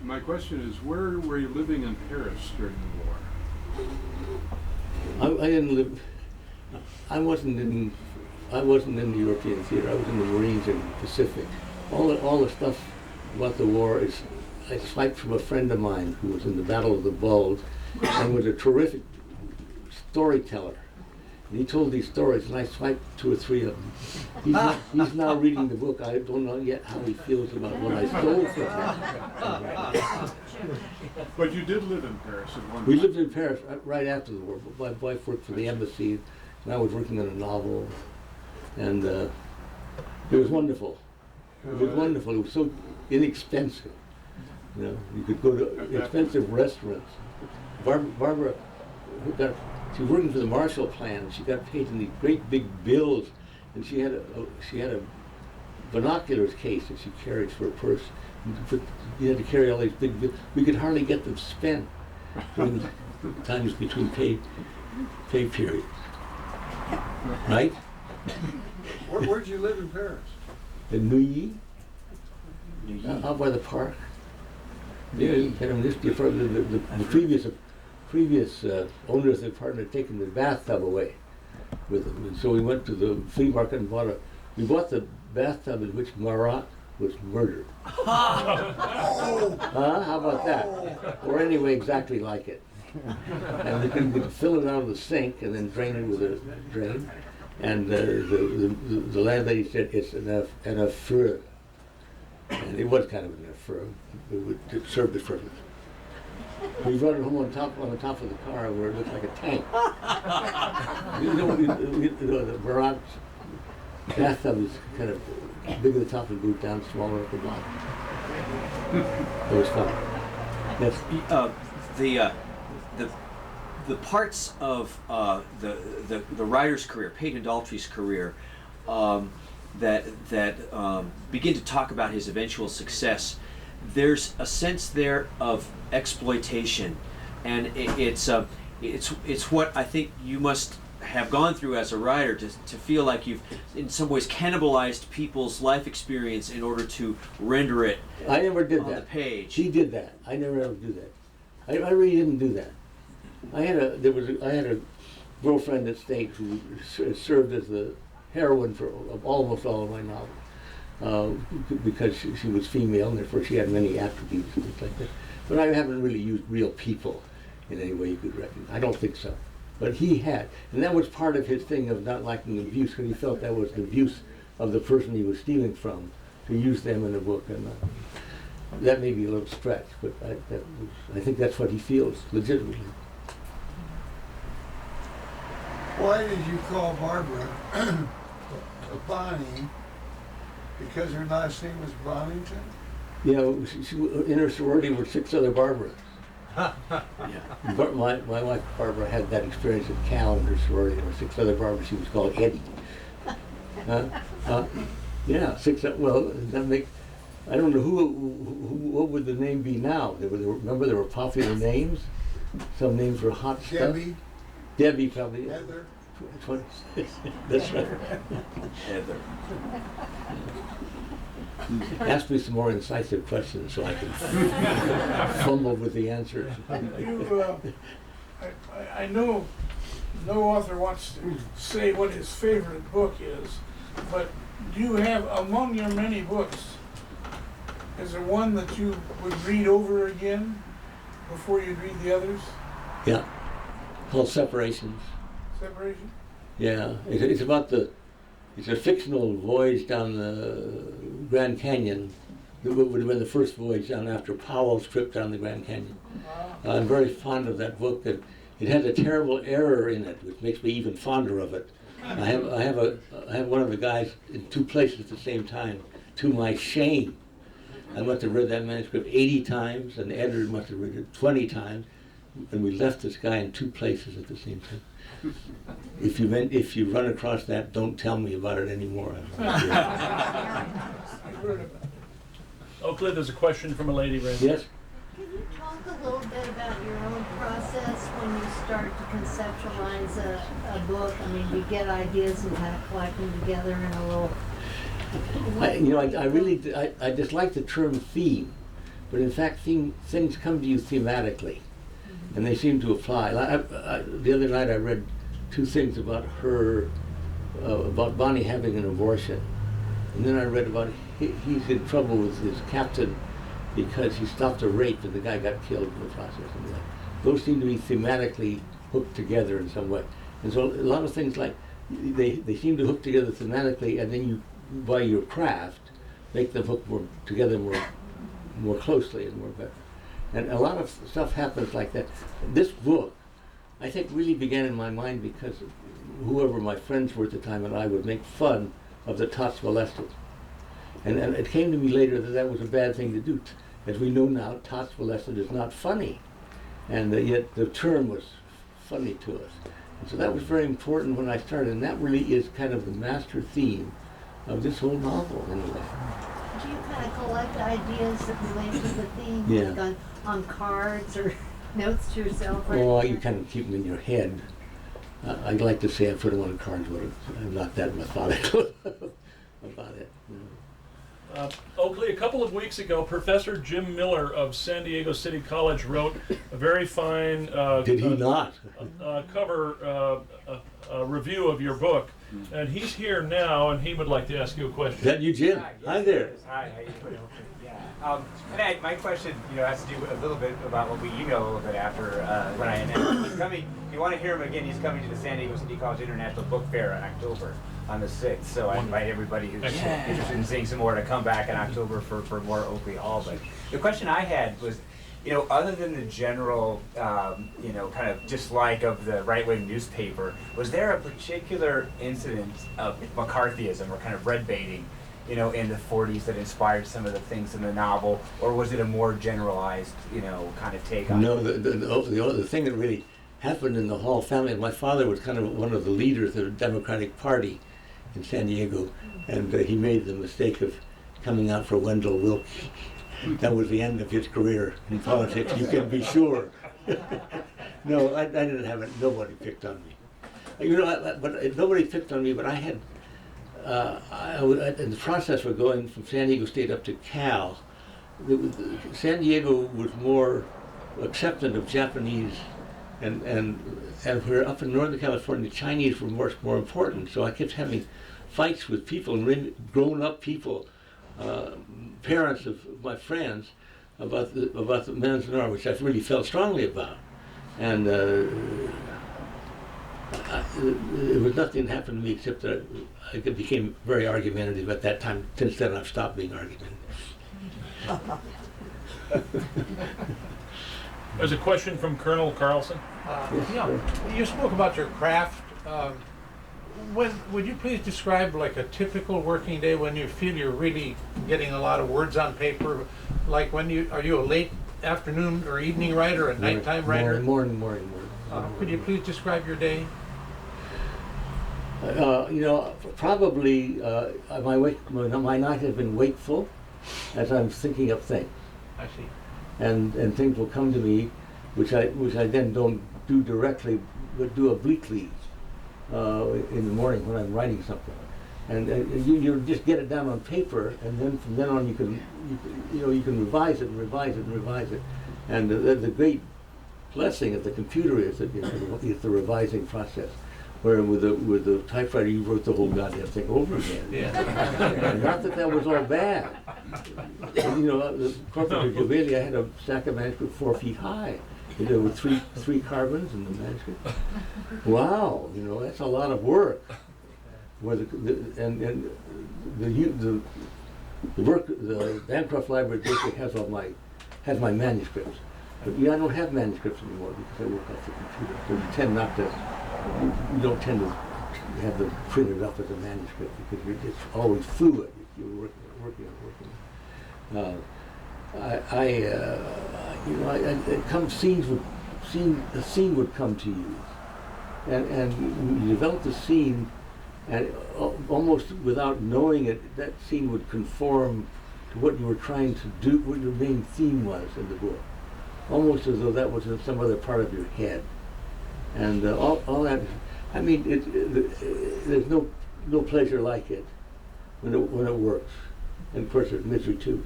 My question is, where were you living in Paris during the war? I didn't live. I wasn't in the European theater. I was in the Marines in the Pacific. All the stuff about the war is I swiped from a friend of mine who was in the Battle of the Bulge and was a terrific storyteller. And he told these stories, and I swiped 2 or 3 of them. He's now reading the book. I don't know yet how he feels about what I stole from him. But you did live in Paris at one time. We lived in Paris right after the war. My wife worked for the embassy, and I was working on a novel. And it was wonderful. It was wonderful. It was so inexpensive. You know, you could go to expensive restaurants. Barbara, she was working for the Marshall Plan. She got paid in these great big bills, and she had a binoculars case that she carried for a purse. You had to carry all these big bills. We could hardly get them spent during times between pay periods. Right? Where'd you live in Paris? In Neuilly, out by the park. Yeah, the previous owners of the apartment had taken the bathtub away with them, and so we went to the flea market and we bought the bathtub in which Marat was murdered. How about that? Or anyway, exactly like it. And we could fill it out of the sink and then drain it with a drain. And the landlady said it's an affreux. And it was kind of an affreux. It served the purpose. We brought it home on the top of the car where it looked like a tank. The Marat bathtub is kind of big at the top and moved down, smaller at the bottom. It was fun. Yes. The parts of the writer's career, Peyton Daltrey's career, that begin to talk about his eventual success, there's a sense there of exploitation, and it's what I think you must have gone through as a writer to feel like you've in some ways cannibalized people's life experience in order to render it I never did on that. the page. He did that. I never ever do that. I really didn't do that. I had a girlfriend at State who served as the heroine for almost all of my novels because she was female and therefore she had many attributes and things like that. But I haven't really used real people in any way you could reckon. I don't think so. But he had, and that was part of his thing of not liking abuse, because he felt that was the abuse of the person he was stealing from to use them in a book. And that may be a little stretch, but I think that's what he feels legitimately. Why did you call Barbara Bonnie? Because her last name was Bonington? You know, she in her sorority were 6 other Barbaras. Yeah. But my wife Barbara had that experience at Cal in her sorority. There were 6 other Barbaras. She was called Eddie. Yeah, 6. Well, that make. I don't know what would the name be now. Remember there were popular names. Some names were hot stuff. Debbie probably. Heather. That's right. Heather. Ask me some more incisive questions so I can fumble with the answers. I know no author wants to say what his favorite book is, but do you have, among your many books, is there one that you would read over again before you'd read the others? Yeah, called Separations. Separation? Yeah, it's about it's a fictional voyage down the Grand Canyon. It would have been the first voyage down after Powell's trip down the Grand Canyon. I'm very fond of that book. It has a terrible error in it, which makes me even fonder of it. I have one of the guys in 2 places at the same time, to my shame. I must have read that manuscript 80 times, and the editor must have read it 20 times, and we left this guy in 2 places at the same time. If you run across that, don't tell me about it anymore. Oakley, there's a question from a lady right there. Yes? Can you talk a little bit about your own process when you start to conceptualize a book? I mean, you get ideas and kind of collect them together in a little... I dislike the term theme, but in fact things come to you thematically, and they seem to apply. The other night I read 2 things about her, about Bonnie having an abortion, and then I read about he's in trouble with his captain because he stopped a rape and the guy got killed in the process. And those seem to be thematically hooked together in some way. And so a lot of things like, they seem to hook together thematically, and then you, by your craft, make them hook together more closely and more better. And a lot of stuff happens like that. This book, I think, really began in my mind because whoever my friends were at the time and I would make fun of the tots molested. And it came to me later that that was a bad thing to do. As we know now, tots molested is not funny. And yet the term was funny to us. And so that was very important when I started, and that really is kind of the master theme of this whole novel, in a way. Do you kind of collect ideas that relate to the theme, Yeah. like on cards or notes to yourself? Or Oh, you kind of keep them in your head. I'd like to say I put them on cards, but I'm not that methodical about it. You know. Oakley, a couple of weeks ago, Professor Jim Miller of San Diego City College wrote a very fine Did he not? cover review of your book. And he's here now, and he would like to ask you a Is question. that you, Jim? Hi, yes, Hi there. it is. Hi, how you doing? Yeah. And my question, has to do a little bit about what we emailed a little bit after when I announced he's coming. If you want to hear him again, he's coming to the San Diego City College International Book Fair in October on the 6th. So I invite everybody who's interested in seeing some more to come back in October for more Oakley Hall. But the question I had was, other than the general, kind of dislike of the right-wing newspaper, was there a particular incident of McCarthyism or kind of red baiting, in the 40s that inspired some of the things in the novel, or was it a more generalized, kind of take on No, it? the thing that really happened in the Hall family, and my father was kind of one of the leaders of the Democratic Party in San Diego, and he made the mistake of coming out for Wendell Willkie. That was the end of his career in politics, you can be sure. No, I didn't have it. Nobody picked on me. But nobody picked on me, but I had, in the process of going from San Diego State up to Cal, San Diego was more acceptant of Japanese, and where up in Northern California, the Chinese were more important. So I kept having fights with people, grown-up people, parents of my friends, about the Manzanar, which I really felt strongly about, and it was nothing happened to me except that I became very argumentative at that time. Since then, I've stopped being argumentative. There's a question from Colonel Carlson. You spoke about your craft. Would you please describe like a typical working day when you feel you're really getting a lot of words on paper? Like are you a late afternoon or evening writer, a nighttime writer? Morning. Could you please describe your day? Probably my night has been wakeful as I'm thinking of things. I see. And things will come to me, which I then don't do directly, but do obliquely in the morning when I'm writing something. And you just get it down on paper, and then from then on you can revise it and revise it and revise it. And the great blessing of the computer is that it's the revising process. Where with the typewriter you wrote the whole goddamn thing over again. Yeah. Not that was all bad. The Corporate Giovanni, I had a stack of manuscript 4 feet high. There were three carbons in the manuscript. Wow, that's a lot of work. Where the Bancroft Library District has my manuscripts. But I don't have manuscripts anymore because I work off the computer. So you tend not to. You don't tend to have them printed up as a manuscript because it's always fluid. You're working. The scene would come to you, and you develop the scene, and almost without knowing it, that scene would conform to what you were trying to do, what your main theme was in the book, almost as though that was in some other part of your head. And all that, I mean, there's no pleasure like it when it works. And of course, there's misery too.